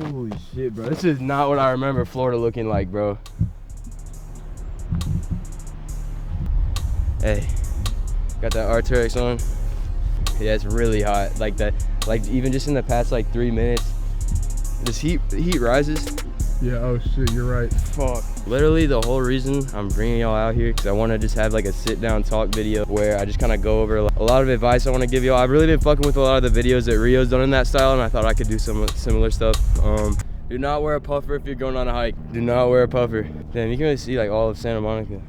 Holy shit, bro. This is not what I remember Florida looking like, bro. Hey, got that Arc'teryx on. Yeah, it's really hot. Like that, like even just in the past like 3 minutes, the heat rises. Yeah, oh shit, you're right. Fuck. Literally the whole reason I'm bringing y'all out here, because I want to just have like a sit down talk video where I just kind of go over a lot of advice I want to give y'all. I've really been fucking with a lot of the videos that Rio's done in that style, and I thought I could do some similar stuff. Do not wear a puffer if you're going on a hike. Do not wear a puffer. Damn, you can really see like all of Santa Monica.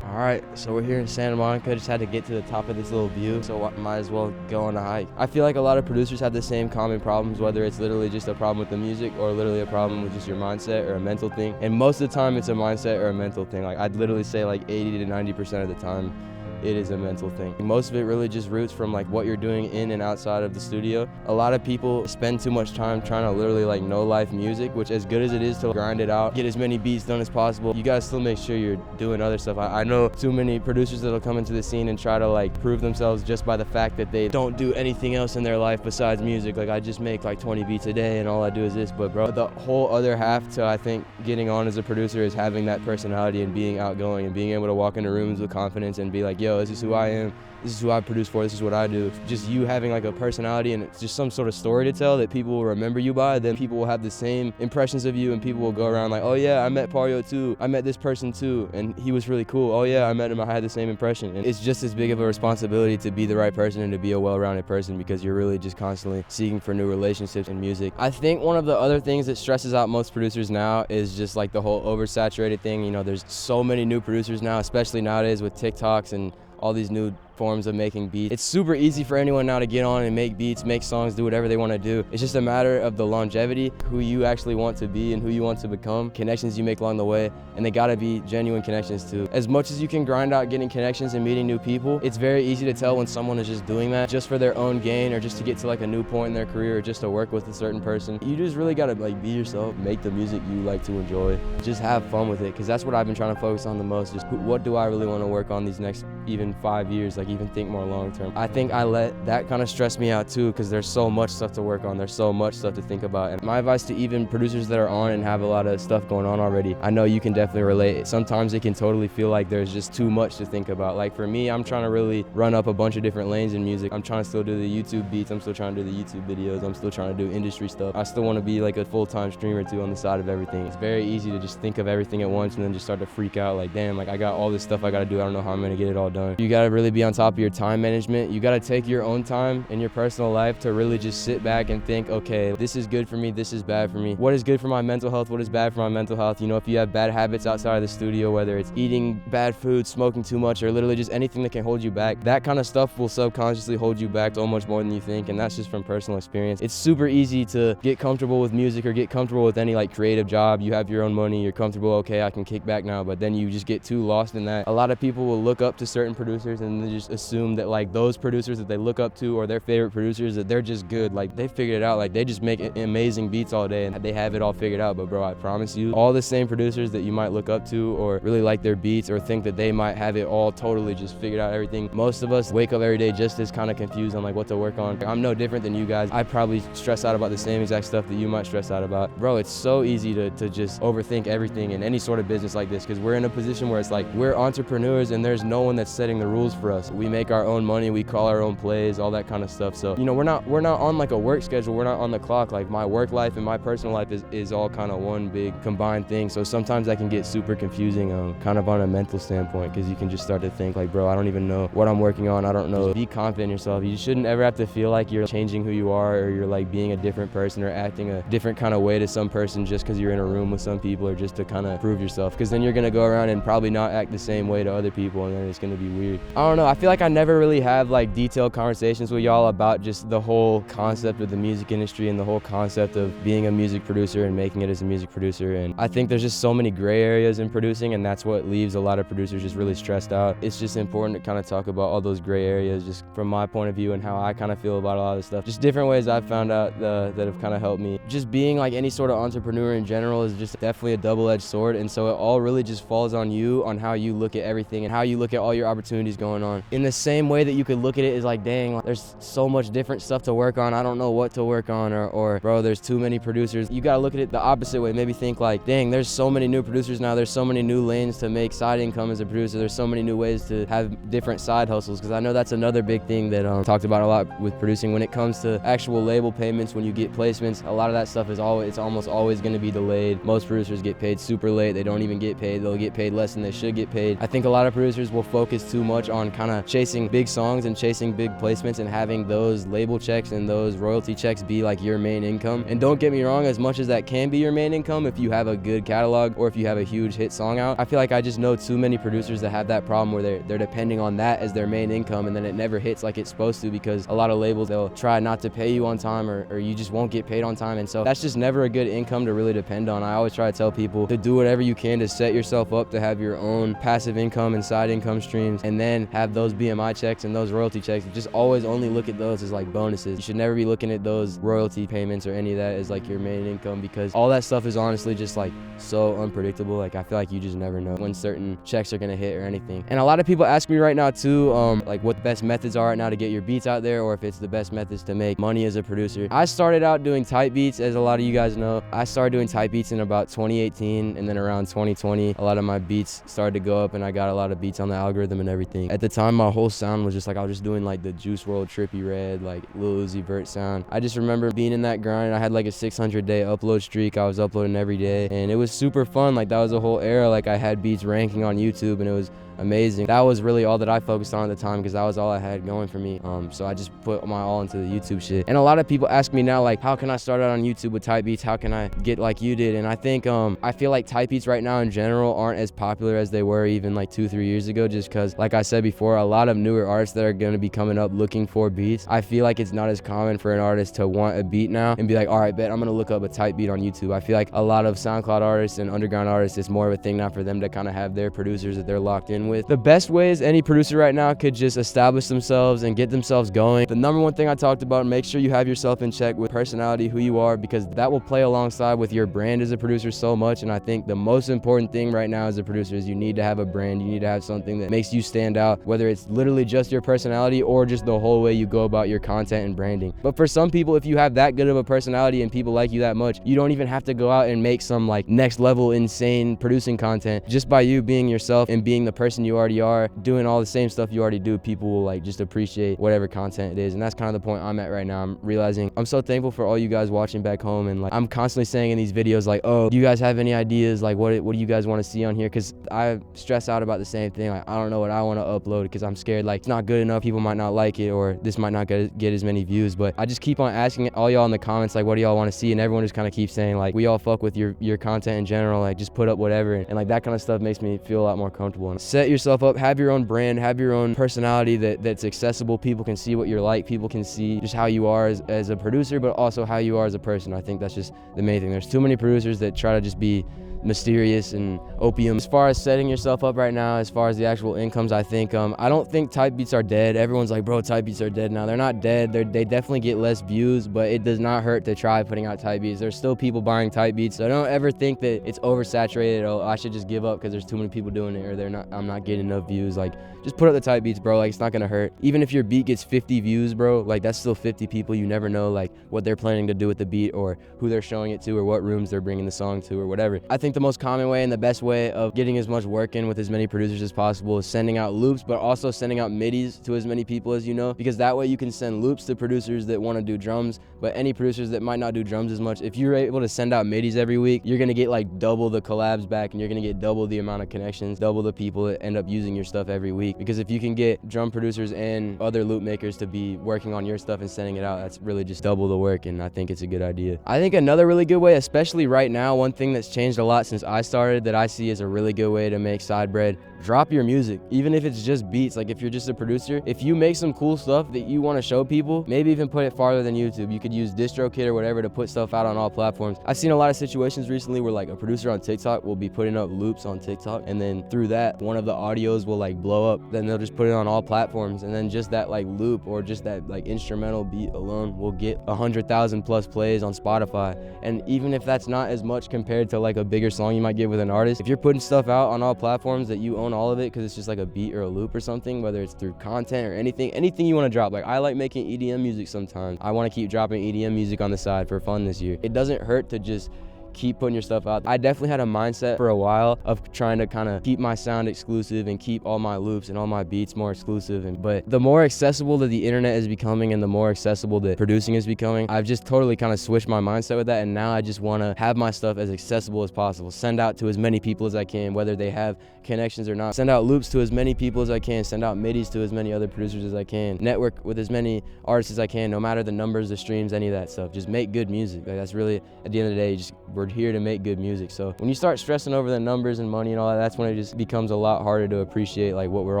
All right, so we're here in Santa Monica. Just had to get to the top of this little view, so I might as well go on a hike. I feel like a lot of producers have the same common problems, whether it's literally just a problem with the music or literally a problem with just your mindset or a mental thing. And most of the time it's a mindset or a mental thing. Like I'd literally say like 80 to 90% of the time it is a mental thing. Most of it really just roots from like what you're doing in and outside of the studio. A lot of people spend too much time trying to literally like know life music, which as good as it is to grind it out, get as many beats done as possible, you gotta still make sure you're doing other stuff. I know too many producers that'll come into the scene and try to like prove themselves just by the fact that they don't do anything else in their life besides music. Like I just make like 20 beats a day and all I do is this. But bro, the whole other half to I think getting on as a producer is having that personality and being outgoing and being able to walk into rooms with confidence and be like, yo, this is who I am, this is who I produce for, this is what I do. Just you having like a personality and it's just some sort of story to tell that people will remember you by, then people will have the same impressions of you and people will go around like, oh yeah, I met Paryo too, I met this person too, and he was really cool. Oh yeah, I met him, I had the same impression. And it's just as big of a responsibility to be the right person and to be a well-rounded person, because you're really just constantly seeking for new relationships in music. I think one of the other things that stresses out most producers now is just like the whole oversaturated thing. You know, there's so many new producers now, especially nowadays with TikToks and all these new forms of making beats. It's super easy for anyone now to get on and make beats, make songs, do whatever they want to do. It's just a matter of the longevity, who you actually want to be and who you want to become, connections you make along the way, and they gotta be genuine connections too. As much as you can grind out getting connections and meeting new people, it's very easy to tell when someone is just doing that just for their own gain or just to get to like a new point in their career or just to work with a certain person. You just really gotta like be yourself, make the music you like to enjoy, just have fun with it, because that's what I've been trying to focus on the most. Just what do I really want to work on these next even 5 years, like even think more long term. I think I let that kind of stress me out too, because there's so much stuff to work on, there's so much stuff to think about. And my advice to even producers that are on and have a lot of stuff going on already, I know you can definitely relate. Sometimes it can totally feel like there's just too much to think about. Like for me, I'm trying to really run up a bunch of different lanes in music. I'm trying to still do the YouTube beats, I'm still trying to do the YouTube videos, I'm still trying to do industry stuff. I still want to be like a full-time streamer too on the side of everything. It's very easy to just think of everything at once and then just start to freak out like, damn, like I got all this stuff I got to do, I don't know how I'm going to get it all done. You got to really be on top of your time management. You got to take your own time in your personal life to really just sit back and think, okay, this is good for me, this is bad for me. What is good for my mental health, what is bad for my mental health? You know, if you have bad habits outside of the studio, whether it's eating bad food, smoking too much, or literally just anything that can hold you back, that kind of stuff will subconsciously hold you back so much more than you think, and that's just from personal experience. It's super easy to get comfortable with music or get comfortable with any like creative job. You have your own money, you're comfortable, okay, I can kick back now, but then you just get too lost in that. A lot of people will look up to certain producers and they just assume that like those producers that they look up to or their favorite producers, that they're just good, like they figured it out, like they just make amazing beats all day and they have it all figured out. But bro, I promise you, all the same producers that you might look up to or really like their beats or think that they might have it all totally just figured out everything, most of us wake up every day just as kind of confused on like what to work on. I'm no different than you guys. I probably stress out about the same exact stuff that you might stress out about. Bro, it's so easy to just overthink everything in any sort of business like this, because we're in a position where it's like we're entrepreneurs and there's no one that's setting the rules for us. We make our own money, we call our own plays, all that kind of stuff. So, you know, we're not on like a work schedule, we're not on the clock. Like my work life and my personal life is all kind of one big combined thing. So sometimes that can get super confusing kind of on a mental standpoint, because you can just start to think like, bro, I don't even know what I'm working on, I don't know. Be confident in yourself. You shouldn't ever have to feel like you're changing who you are or you're like being a different person or acting a different kind of way to some person just because you're in a room with some people or just to kind of prove yourself, because then you're going to go around and probably not act the same way to other people, and then it's going to be weird. I don't know, I feel like I never really have like detailed conversations with y'all about just the whole concept of the music industry and the whole concept of being a music producer and making it as a music producer. And I think there's just so many gray areas in producing, and that's what leaves a lot of producers just really stressed out. It's just important to kind of talk about all those gray areas just from my point of view and how I kind of feel about a lot of this stuff. Just different ways I've found out that have kind of helped me. Just being like any sort of entrepreneur in general is just definitely a double-edged sword, and so it all really just falls on you, on how you look at everything and how you look at all your opportunities going on. in the same way that you could look at it as like, dang, like, there's so much different stuff to work on, I don't know what to work on, or bro, there's too many producers. You gotta look at it the opposite way. Maybe think like, dang, there's so many new producers now, there's so many new lanes to make side income as a producer, there's so many new ways to have different side hustles, because I know that's another big thing that talked about a lot with producing. When it comes to actual label payments, when you get placements, a lot of that stuff is almost always going to be delayed. Most producers get paid super late, they don't even get paid, they'll get paid less than they should get paid. I think a lot of producers will focus too much on kind of chasing big songs and chasing big placements and having those label checks and those royalty checks be like your main income. And don't get me wrong, as much as that can be your main income if you have a good catalog or if you have a huge hit song out, I feel like I just know too many producers that have that problem where they're depending on that as their main income, and then it never hits like it's supposed to, because a lot of labels, they'll try not to pay you on time, or you just won't get paid on time. And so that's just never a good income to really depend on. I always try to tell people to do whatever you can to set yourself up to have your own passive income and side income streams, and then have those BMI checks and those royalty checks. Just always only look at those as like bonuses. You should never be looking at those royalty payments or any of that as like your main income, because all that stuff is honestly just like so unpredictable. Like I feel like you just never know when certain checks are gonna hit or anything. And a lot of people ask me right now too, like what the best methods are right now to get your beats out there, or if it's the best methods to make money as a producer. I started out doing type beats, as a lot of you guys know. I started doing type beats in about 2018, and then around 2020, a lot of my beats started to go up, and I got a lot of beats on the algorithm and everything. At the time, my whole sound was just like, I was just doing like the Juice WRLD, Trippie Redd, like Lil Uzi Vert sound. I just remember being in that grind. I had like a 600-day upload streak. I was uploading every day, and it was super fun. Like that was a whole era. Like I had beats ranking on YouTube, and it was amazing. That was really all that I focused on at the time, because that was all I had going for me. So I just put my all into the YouTube shit. And a lot of people ask me now, like, how can I start out on YouTube with type beats? How can I get like you did? And I think I feel like type beats right now in general aren't as popular as they were even like 2-3 years ago, just because, like I said before, a lot of newer artists that are going to be coming up looking for beats, I feel like it's not as common for an artist to want a beat now and be like, all right, bet I'm gonna look up a type beat on YouTube. I feel like a lot of SoundCloud artists and underground artists, it's more of a thing now for them to kind of have their producers that they're locked in with. The best way is any producer right now could just establish themselves and get themselves going. The number one thing I talked about, make sure you have yourself in check with personality, who you are, because that will play alongside with your brand as a producer so much. And I think the most important thing right now as a producer is you need to have a brand. You need to have something that makes you stand out, whether it's literally just your personality or just the whole way you go about your content and branding. But for some people, if you have that good of a personality and people like you that much, you don't even have to go out and make some like next level insane producing content. Just by you being yourself and being the person you already are, doing all the same stuff you already do, people will like just appreciate whatever content it is. And that's kind of the point I'm at right now. I'm realizing I'm so thankful for all you guys watching back home, and like I'm constantly saying in these videos like, oh, do you guys have any ideas, like what do you guys want to see on here? Because I stress out about the same thing. Like I don't know what I want to upload, because I'm scared like it's not good enough, people might not like it, or this might not get as many views. But I just keep on asking all y'all in the comments like, what do y'all want to see? And everyone just kind of keeps saying like, we all fuck with your content in general, like just put up whatever. And like that kind of stuff makes me feel a lot more comfortable. And set yourself up, have your own brand, have your own personality that's accessible. People can see what you're like, people can see just how you are as a producer, but also how you are as a person. I think that's just the main thing. There's too many producers that try to just be mysterious and opium. As far as setting yourself up right now, as far as the actual incomes, I think I don't think type beats are dead. Everyone's like, bro, type beats are dead now. They're not dead. They definitely get less views, but it does not hurt to try putting out type beats. There's still people buying type beats, so don't ever think that it's oversaturated. Oh, I should just give up because there's too many people doing it, or I'm not getting enough views. Like, just put up the type beats, bro. Like, it's not gonna hurt. Even if your beat gets 50 views, bro, like that's still 50 people. You never know like what they're planning to do with the beat, or who they're showing it to, or what rooms they're bringing the song to, or whatever. I think the most common way and the best way of getting as much work in with as many producers as possible is sending out loops, but also sending out midis to as many people as you know, because that way you can send loops to producers that want to do drums, but any producers that might not do drums as much, if you're able to send out midis every week, you're gonna get like double the collabs back, and you're gonna get double the amount of connections, double the people that end up using your stuff every week. Because if you can get drum producers and other loop makers to be working on your stuff and sending it out, that's really just double the work, and I think it's a good idea. I think another really good way, especially right now, one thing that's changed a lot since I started that I see as a really good way to make side bread, drop your music. Even if it's just beats, like if you're just a producer, if you make some cool stuff that you want to show people, maybe even put it farther than YouTube. You could use DistroKid or whatever to put stuff out on all platforms. I've seen a lot of situations recently where like a producer on TikTok will be putting up loops on TikTok, and then through that, one of the audios will like blow up. Then they'll just put it on all platforms, and then just that like loop or just that like instrumental beat alone will get 100,000 plus plays on Spotify. And even if that's not as much compared to like a bigger bigger song you might get with an artist. If you're putting stuff out on all platforms that you own all of it because it's just like a beat or a loop or something, whether it's through content or anything you want to drop. Like, I like making EDM music sometimes. I want to keep dropping EDM music on the side for fun this year. It doesn't hurt to just keep putting your stuff out. I definitely had a mindset for a while of trying to kind of keep my sound exclusive and keep all my loops and all my beats more exclusive. But the more accessible that the internet is becoming and the more accessible that producing is becoming, I've just totally kind of switched my mindset with that, and now I just want to have my stuff as accessible as possible. Send out to as many people as I can, whether they have connections or not. Send out loops to as many people as I can. Send out midis to as many other producers as I can. Network with as many artists as I can, no matter the numbers, the streams, any of that stuff. Just make good music. Like, that's really, at the end of the day, we're here to make good music. So when you start stressing over the numbers and money and all that, that's when it just becomes a lot harder to appreciate like what we're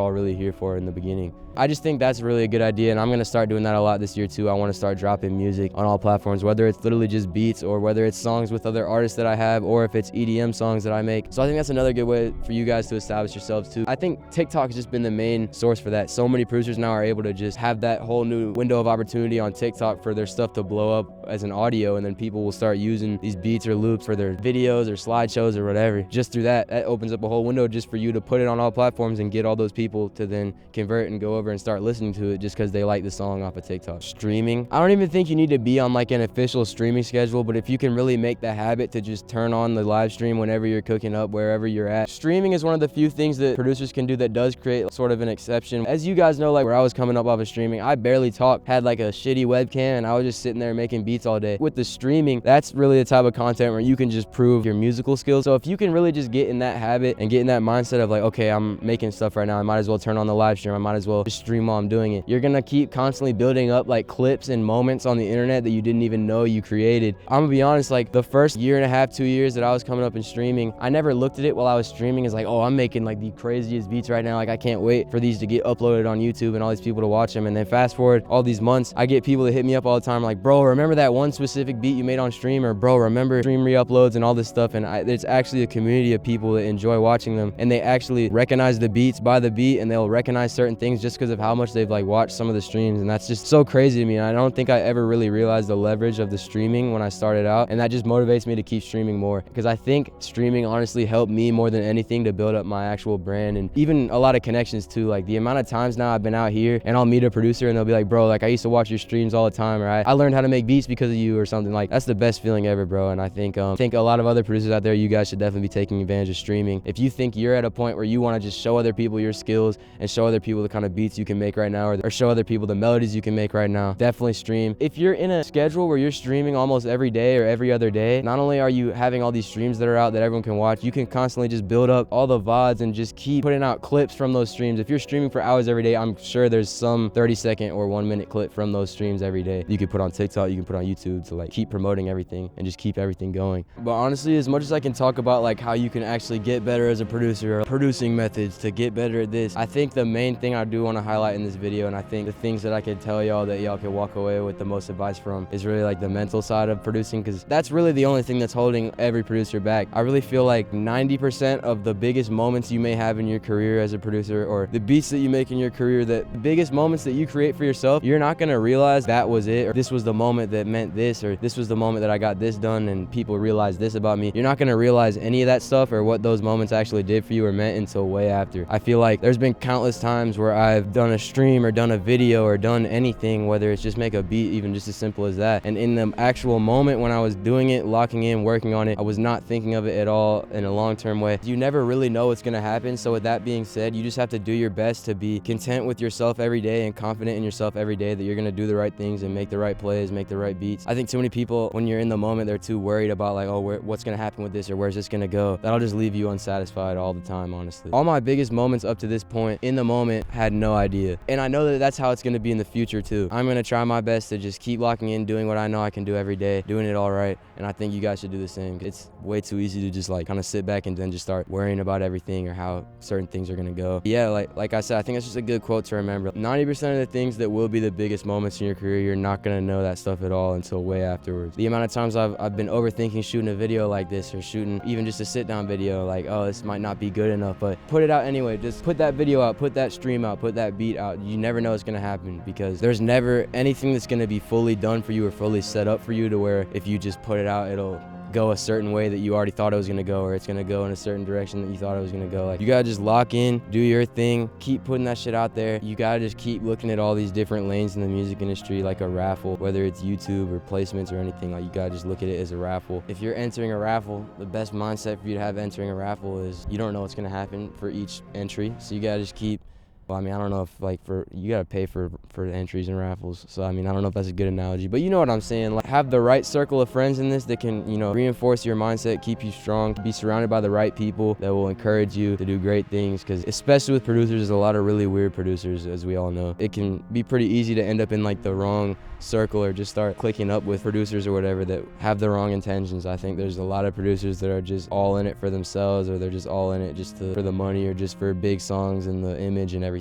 all really here for in the beginning. I just think that's really a good idea, and I'm gonna start doing that a lot this year too. I want to start dropping music on all platforms, whether it's literally just beats or whether it's songs with other artists that I have, or if it's EDM songs that I make. So I think that's another good way for you guys to establish yourselves too. I think TikTok has just been the main source for that. So many producers now are able to just have that whole new window of opportunity on TikTok for their stuff to blow up as an audio, and then people will start using these beats or loops for their videos or slideshows or whatever. Just through that opens up a whole window just for you to put it on all platforms and get all those people to then convert and go over and start listening to it just because they like the song off of TikTok. Streaming, I don't even think you need to be on like an official streaming schedule, but if you can really make the habit to just turn on the live stream whenever you're cooking up, wherever you're at. Streaming is one of the few things that producers can do that does create sort of an exception. As you guys know, like where I was coming up off of streaming, I barely talked, had like a shitty webcam, and I was just sitting there making beats all day. With the streaming, that's really the type of content where you can just prove your musical skills. So if you can really just get in that habit and get in that mindset of like, okay, I'm making stuff right now, I might as well turn on the live stream, I might as well just stream while I'm doing it. You're gonna keep constantly building up like clips and moments on the internet that you didn't even know you created. I'm gonna be honest, like the first year and a half, 2 years that I was coming up in streaming, I never looked at it while I was streaming as like, oh, I'm making like the craziest beats right now, like I can't wait for these to get uploaded on YouTube and all these people to watch them. And then fast forward all these months, I get people that hit me up all the time like, bro, remember that one specific beat you made on stream? Or bro, remember stream re-uploads and all this stuff. And there's actually a community of people that enjoy watching them, and they actually recognize the beats by the beat, and they'll recognize certain things just because of how much they've like watched some of the streams. And that's just so crazy to me, and I don't think I ever really realized the leverage of the streaming when I started out, and that just motivates me to keep streaming more, because I think streaming honestly helped me more than anything to build up my actual brand, and even a lot of connections too. Like the amount of times now I've been out here and I'll meet a producer and they'll be like, bro, like I used to watch your streams all the time, or I learned how to make beats because of you or something. Like that's the best feeling ever, bro. And I think a lot of other producers out there, you guys should definitely be taking advantage of streaming. If you think you're at a point where you want to just show other people your skills and show other people the kind of beats you can make right now, or show other people the melodies you can make right now, definitely stream. If you're in a schedule where you're streaming almost every day or every other day, not only are you having all these streams that are out that everyone can watch, you can constantly just build up all the VODs and just keep putting out clips from those streams. If you're streaming for hours every day, I'm sure there's some 30-second or 1-minute clip from those streams every day you can put on TikTok, you can put on YouTube to like keep promoting everything and just keep everything going. But honestly, as much as I can talk about like how you can actually get better as a producer or producing methods to get better at this, I think the main thing I do want to highlight in this video, and I think the things that I can tell y'all that y'all can walk away with the most advice from, is really like the mental side of producing, because that's really the only thing that's holding every producer back. I really feel like 90% of the biggest moments you may have in your career as a producer, or the beats that you make in your career, that the biggest moments that you create for yourself, you're not going to realize that was it, or this was the moment that meant this, or this was the moment that I got this done and people realized this about me. You're not going to realize any of that stuff or what those moments actually did for you or meant until way after. I feel like there's been countless times where I've done a stream or done a video or done anything, whether it's just make a beat, even just as simple as that, and in the actual moment when I was doing it, locking in, working on it, I was not thinking of it at all in a long-term way. You never really know what's going to happen. So with that being said, you just have to do your best to be content with yourself every day and confident in yourself every day that you're going to do the right things and make the right plays, make the right beats. I think too many people, when you're in the moment, they're too worried about like, oh, what's going to happen with this, or where's this going to go. That'll just leave you unsatisfied all the time, honestly. All my biggest moments up to this point in the moment had no idea. And I know that that's how it's going to be in the future too. I'm going to try my best to just keep locking in, doing what I know I can do every day, doing it all right. And I think you guys should do the same. It's way too easy to just like kind of sit back and then just start worrying about everything or how certain things are going to go. Yeah, like I said, I think it's just a good quote to remember. 90% of the things that will be the biggest moments in your career, you're not going to know that stuff at all until way afterwards. The amount of times I've been overthinking shooting a video like this, or shooting even just a sit-down video, like, oh, this might not be good enough, but put it out anyway. Just put that video out, put that stream out, put that beat out. You never know what's going to happen, because there's never anything that's going to be fully done for you or fully set up for you to where if you just put it out, it'll go a certain way that you already thought it was gonna go, or it's gonna go in a certain direction that you thought it was gonna go. Like, you gotta just lock in, do your thing, keep putting that shit out there. You gotta just keep looking at all these different lanes in the music industry like a raffle, whether it's YouTube or placements or anything. Like, you gotta just look at it as a raffle. If you're entering a raffle, the best mindset for you to have entering a raffle is you don't know what's gonna happen for each entry, so you gotta just keep, well, I mean, I don't know if, like, you gotta pay for the entries and raffles, so I mean, I don't know if that's a good analogy, but you know what I'm saying. Like, have the right circle of friends in this that can, you know, reinforce your mindset, keep you strong, be surrounded by the right people that will encourage you to do great things, because especially with producers, there's a lot of really weird producers, as we all know. It can be pretty easy to end up in, like, the wrong circle or just start clicking up with producers or whatever that have the wrong intentions. I think there's a lot of producers that are just all in it for themselves, or they're just all in it just for the money, or just for big songs and the image and everything.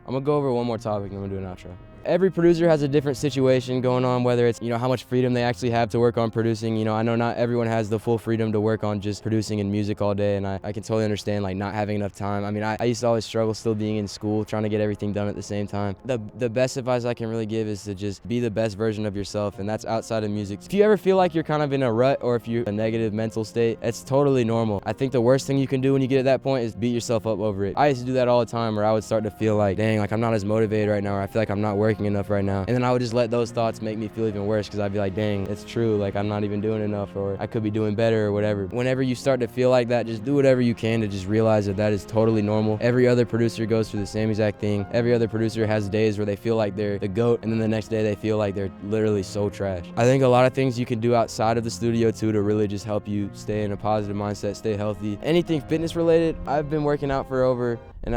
I'm gonna go over one more topic and I'm gonna do an outro. Every producer has a different situation going on, whether it's, you know, how much freedom they actually have to work on producing. You know, I know not everyone has the full freedom to work on just producing and music all day, and I can totally understand, like, not having enough time. I mean, I used to always struggle still being in school, trying to get everything done at the same time. The best advice I can really give is to just be the best version of yourself, and that's outside of music. If you ever feel like you're kind of in a rut, or if you're in a negative mental state, it's totally normal. I think the worst thing you can do when you get at that point is beat yourself up over it. I used to do that all the time, where I would start to feel like, dang, like, I'm not as motivated right now, or I feel like I'm not working enough right now. And then I would just let those thoughts make me feel even worse, because I'd be like, dang, it's true, like, I'm not even doing enough, or I could be doing better, or whatever. Whenever you start to feel like that, just do whatever you can to just realize that that is totally normal. Every other producer goes through the same exact thing. Every other producer has days where they feel like they're the GOAT, and then the next day they feel like they're literally so trash. I think a lot of things you can do outside of the studio too to really just help you stay in a positive mindset, stay healthy. Anything fitness related, I've been working out for over an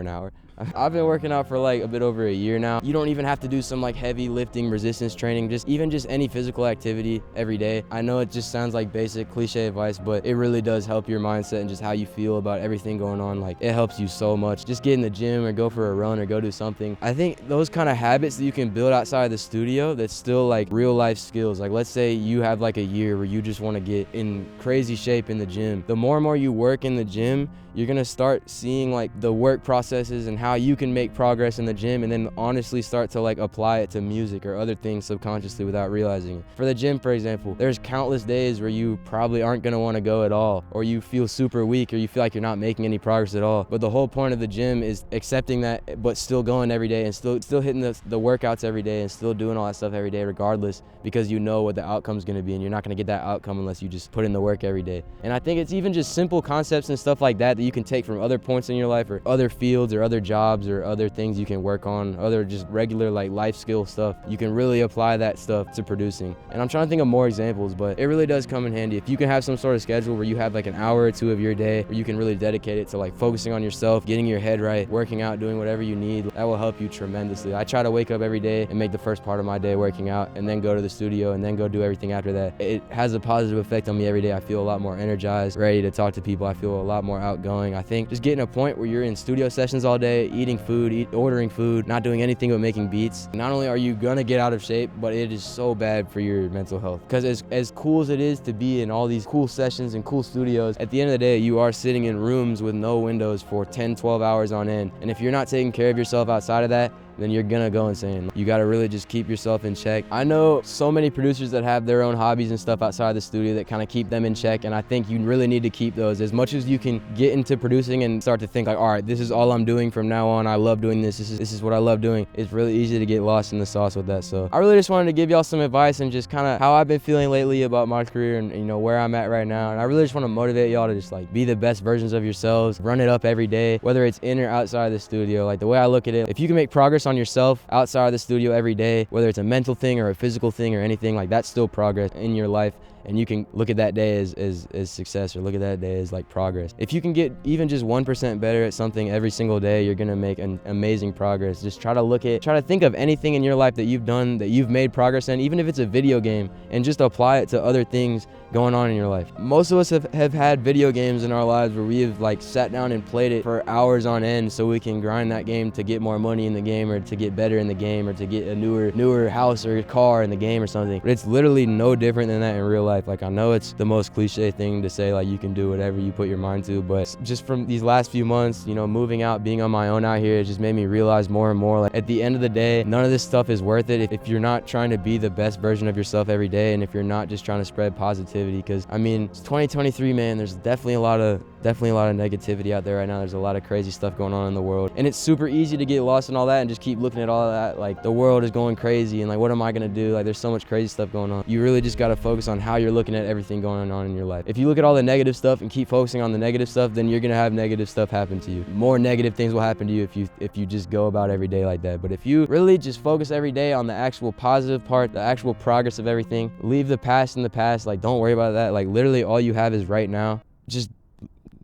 hour. I've been working out for like a bit over a year now. You don't even have to do some like heavy lifting, resistance training, just any physical activity every day. I know it just sounds like basic cliche advice, but it really does help your mindset and just how you feel about everything going on. Like, it helps you so much. Just get in the gym or go for a run or go do something. I think those kind of habits that you can build outside of the studio that's still like real life skills. Like, let's say you have like a year where you just want to get in crazy shape in the gym. The more and more you work in the gym, you're gonna start seeing like the work processes and how you can make progress in the gym, and then honestly start to like apply it to music or other things subconsciously without realizing it. For the gym, for example, there's countless days where you probably aren't gonna wanna go at all, or you feel super weak, or you feel like you're not making any progress at all. But the whole point of the gym is accepting that, but still going every day and still hitting the workouts every day and still doing all that stuff every day regardless, because you know what the outcome's gonna be, and you're not gonna get that outcome unless you just put in the work every day. And I think it's even just simple concepts and stuff like that you can take from other points in your life, or other fields, or other jobs, or other things you can work on, other just regular like life skill stuff. You can really apply that stuff to producing. And I'm trying to think of more examples, but it really does come in handy. If you can have some sort of schedule where you have like an hour or two of your day where you can really dedicate it to like focusing on yourself, getting your head right, working out, doing whatever you need, that will help you tremendously. I try to wake up every day and make the first part of my day working out, and then go to the studio, and then go do everything after that. It has a positive effect on me every day. I feel a lot more energized, ready to talk to people. I feel a lot more outgoing. I think just getting a point where you're in studio sessions all day, eating food, ordering food, not doing anything but making beats. Not only are you gonna get out of shape, but it is so bad for your mental health. Because as cool as it is to be in all these cool sessions and cool studios, at the end of the day, you are sitting in rooms with no windows for 10, 12 hours on end. And if you're not taking care of yourself outside of that, then you're gonna go insane. You gotta really just keep yourself in check. I know so many producers that have their own hobbies and stuff outside the studio that kind of keep them in check, and I think you really need to keep those. As much as you can get into producing and start to think like, all right, this is all I'm doing from now on. I love doing this. This is what I love doing. It's really easy to get lost in the sauce with that. So I really just wanted to give y'all some advice and just kind of how I've been feeling lately about my career, and you know where I'm at right now. And I really just want to motivate y'all to just like be the best versions of yourselves, run it up every day, whether it's in or outside the studio. Like, the way I look at it, if you can make progress on yourself outside of the studio every day, whether it's a mental thing or a physical thing or anything, like, that's still progress in your life. And you can look at that day as success, or look at that day as like progress. If you can get even just 1% better at something every single day, you're gonna make an amazing progress. Just try to think of anything in your life that you've done, that you've made progress in, even if it's a video game, and just apply it to other things going on in your life. Most of us have had video games in our lives where we have like sat down and played it for hours on end so we can grind that game to get more money in the game, or to get better in the game, or to get a newer house or car in the game or something. But it's literally no different than that in real life. life. Like, I know it's the most cliche thing to say, like, you can do whatever you put your mind to, but just from these last few months, you know, moving out, being on my own out here, it just made me realize more and more, like, at the end of the day, none of this stuff is worth it if you're not trying to be the best version of yourself every day, and if you're not just trying to spread positivity. Because I mean, it's 2023, man. There's definitely a lot of negativity out there right now. There's a lot of crazy stuff going on in the world, and it's super easy to get lost in all that and just keep looking at all of that, like, the world is going crazy and like, what am I gonna do? Like, there's so much crazy stuff going on. You really just gotta focus on how you're looking at everything going on in your life. If you look at all the negative stuff and keep focusing on the negative stuff, then you're gonna have negative stuff happen to you. More negative things will happen to you if you just go about every day like that. But if you really just focus every day on the actual positive part, the actual progress of everything, leave the past in the past, like, don't worry about that. Like, literally all you have is right now. Just,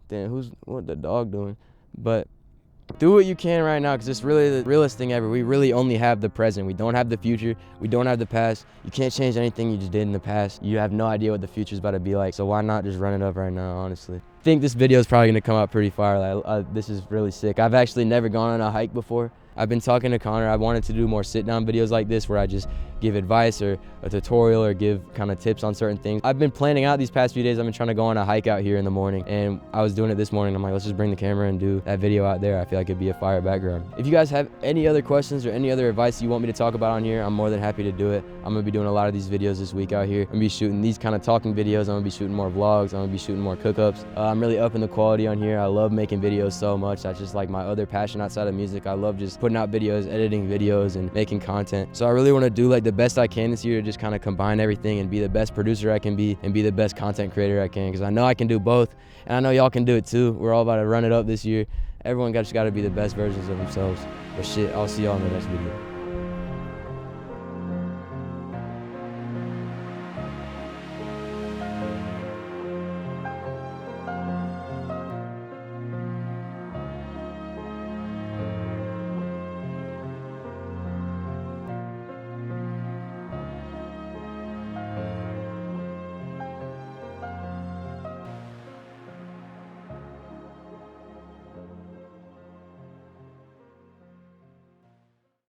damn, what the dog doing? But do what you can right now, because it's really the realest thing ever. We really only have the present. We don't have the future. We don't have the past. You can't change anything you just did in the past. You have no idea what the future's about to be like, so why not just run it up right now, honestly? I think this video is probably going to come out pretty fire. Like, this is really sick. I've actually never gone on a hike before. I've been talking to Connor. I wanted to do more sit-down videos like this where I just give advice or a tutorial or give kind of tips on certain things. I've been planning out these past few days. I've been trying to go on a hike out here in the morning, and I was doing it this morning. I'm like, let's just bring the camera and do that video out there. I feel like it'd be a fire background. If you guys have any other questions or any other advice you want me to talk about on here, I'm more than happy to do it. I'm gonna be doing a lot of these videos this week out here. I'm gonna be shooting these kind of talking videos. I'm gonna be shooting more vlogs. I'm gonna be shooting more cook-ups. I'm really upping the quality on here. I love making videos so much. That's just like my other passion outside of music. I love just putting out videos, editing videos, and making content. So I really want to do like the best I can this year to just kind of combine everything and be the best producer I can be and be the best content creator I can, because I know I can do both, and I know y'all can do it too. We're all about to run it up this year. Everyone just got to be the best versions of themselves. But shit, I'll see y'all in the next video.